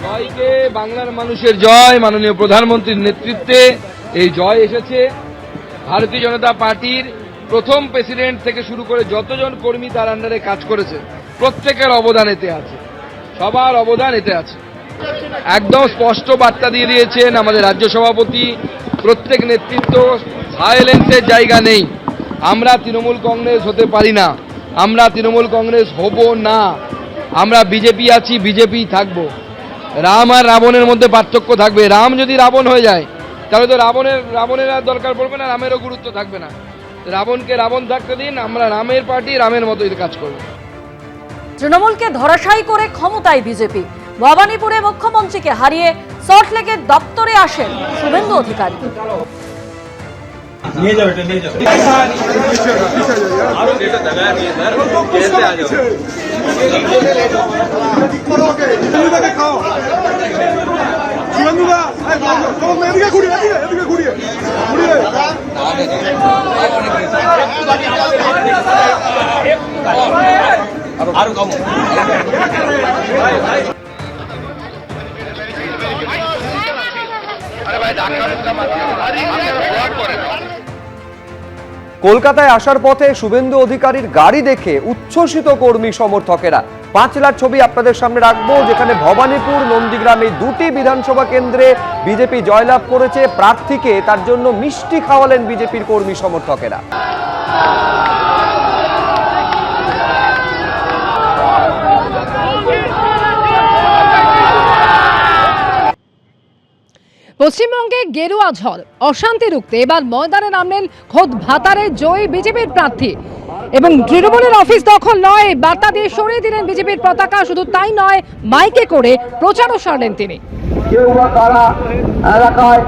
জয়কে বাংলার মানুষের জয়, মাননীয় প্রধানমন্ত্রীর নেতৃত্বে এই জয় এসেছে। ভারতীয় জনতা পার্টির প্রথম প্রেসিডেন্ট থেকে শুরু করে যতজন কর্মী তার আন্ডারে কাজ করেছে প্রত্যেকের অবদান এতে আছে, সবার অবদান এতে আছে। একদম স্পষ্ট বার্তা দিয়ে দিয়েছেন আমাদের রাজ্য সভাপতি, প্রত্যেক নেতৃত্ব, সাইলেন্সের জায়গা নেই। আমরা তৃণমূল কংগ্রেস হতে পারি না, আমরা তৃণমূল কংগ্রেস হব না, আমরা বিজেপি আছি, বিজেপি থাকবো। রাম আর রাবণের মধ্যে পার্থক্য থাকবে। রাম যদি রাবণ হয়ে যায় তাহলে তো রাবণের আর দরকার পড়বে না, রামেরও গুরুত্ব থাকবে না। রাবণকে রাবণ থাকতে দিন, আমরা রামের পার্টি, রামের মতোই কাজ করব। তৃণমূলকে ধরাশায়ী করে ক্ষমতায় বিজেপি। ভবানীপুরে মুখ্যমন্ত্রীকে হারিয়ে সল্টলেকের দপ্তরে আসেন শুভেন্দু অধিকারী। নিয়ে যাও, এটা নিয়ে যাও। আরো যেটা দাঁড়ায় নিয়ে স্যার कैसे आ जाओ শুভেন্দুকে খাও শুভেন্দুদা চলো এদিকে ঘুরিয়ে এদিকে ঘুরিয়ে আরো কম কলকাতায় আসার পথে শুভেন্দু অধিকারীর গাড়ি দেখে উচ্ছ্বসিত কর্মী সমর্থকেরা। 5 লাখ ছবি আপনাদের সামনে রাখবো, যেখানে ভবানীপুর, নন্দীগ্রামে দুটি বিধানসভা কেন্দ্রে বিজেপি জয়লাভ করেছে। প্রার্থীকে তার জন্য মিষ্টি খাওয়ালেন বিজেপির কর্মী সমর্থকেরা। পশ্চিমবঙ্গে গেরুয়া ঝড়, অশান্তি রুখতে এবার ময়দানে নামলেন খোদ ভাতারে জয়ী বিজেপির প্রার্থী। এবং তৃণমূলের অফিস দখল নয়, বার্তা দিয়ে সরিয়ে দিলেন বিজেপির পতাকা। শুধু তাই নয়, মাইকে করে প্রচারও সারলেন তিনি। কেউ বা কারা এলাকায়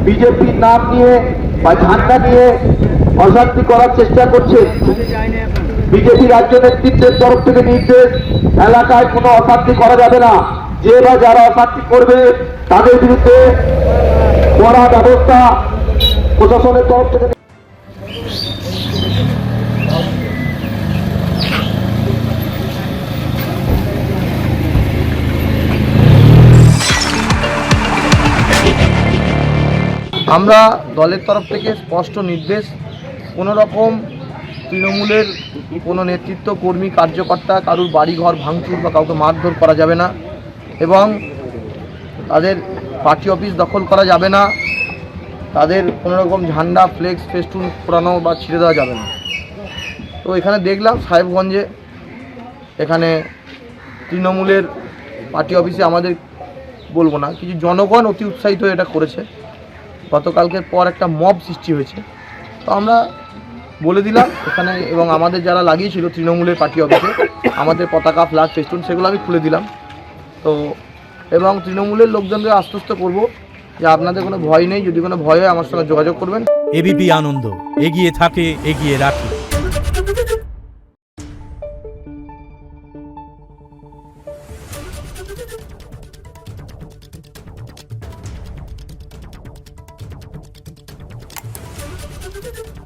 বিজেপির নাম নিয়ে বা ঝান্ডা নিয়ে অশান্তি করার চেষ্টা করছে। বিজেপি রাজ্য নেতৃত্বের তরফ থেকে নির্দেশ, এলাকায় কোনো অশান্তি করা যাবে না। যে বা যারা অশান্তি করবে তাদের বিরুদ্ধে কড়া ব্যবস্থা প্রশাসনের তরফ থেকে। আমরা দলের তরফ থেকে স্পষ্ট নির্দেশ, কোনো রকম তৃণমূলের কোনো নেতৃত্ব, কর্মী, কার্যকর্তা কারুর বাড়িঘর ভাঙচুর বা কাউকে মারধর করা যাবে না, এবং তাদের পার্টি অফিস দখল করা যাবে না, তাদের কোনো রকম ঝান্ডা, ফ্লেক্স, ফেস্টুন পোড়ানো বা ছিঁড়ে দেওয়া যাবে না। তো এখানে দেখলাম সাহেবগঞ্জে এখানে তৃণমূলের পার্টি অফিসে আমাদের বলবো না, কিছু জনগণ অতি উৎসাহিত এটা করেছে। গতকালকের পর একটা মব সৃষ্টি হয়েছে, তো আমরা বলে দিলাম এখানে, এবং আমাদের যারা লাগিয়েছিল তৃণমূলের পার্টি অফিসে আমাদের পতাকা, ফ্ল্যাগ, ফেস্টুন, সেগুলো আমি খুলে দিলাম। তো এবং তৃণমূলের লোকজনদের আশ্বস্ত করব যে আপনাদের কোনো ভয় নেই, যদি কোনো ভয় হয় আমার সঙ্গে যোগাযোগ করবেন। এবিপি আনন্দ, এগিয়ে থাকে, এগিয়ে রাখে। Thank you.